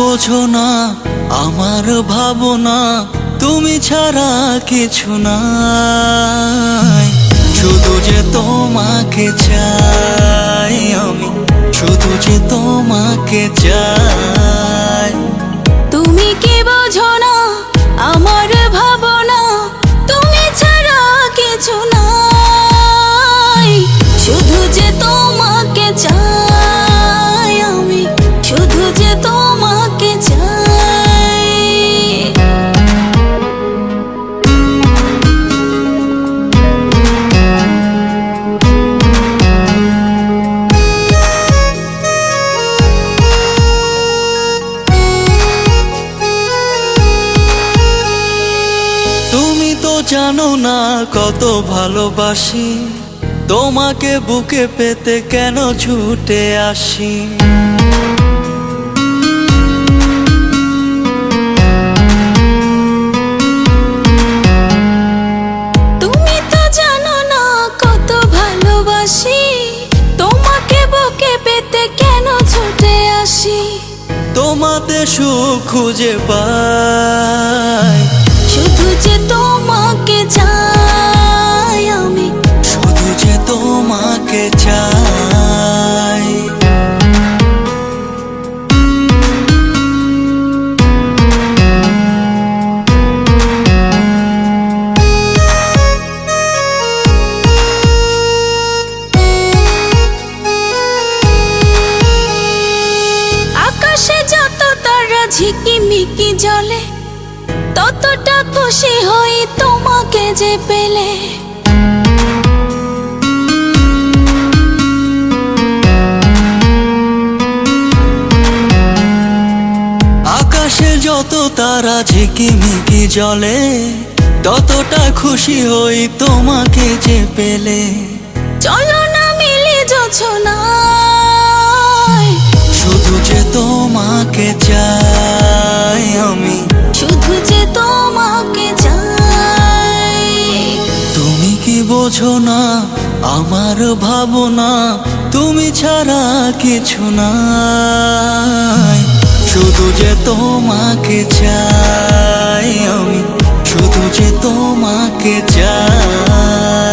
বোঝো না আমার ভাবনা, তুমি ছাড়া কিছু নাই। শুধু যে তোমাকে চাই আমি, শুধু যে তোমাকে চাই। তুমি কি বোঝো না আমার ভাবনা, তুমি ছাড়া কিছু নাই। শুধু যে তোমাকে চাই আমি, শুধু যে তোমাকে চাই। তুমি তো জানো না কত ভালোবাসি, তোমাকে বুকে পেতে কেন ছুটে আসি। তুমি তো জানো না কত ভালোবাসি, তোমাকে বুকে পেতে কেন ছুটে আসি। তোমাতে সুখ খুঁজে পাই, শুধু যে তোমাকে চাই আমি, শুধু যে তোমাকে চাই। আকাশে যত তারা ঝিকিমিকি জ্বলে, ততটা খুশি হই তোমাকে যে পেলে। আকাশে যত তারা ঝিকিমিকি জ্বলে, ততটা খুশি হই তোমাকে যে পেলে। চলো না মিলে জোছনায়, শুধু যে তোমাকে চাই আমি, শুধু যে তোমাকে চাই। তুমি কি বোঝো না আমার ভাবনা, তুমি ছাড়া কিছু নাই। শুধু যে তোমাকে চাই আমি, শুধু যে তোমাকে চাই।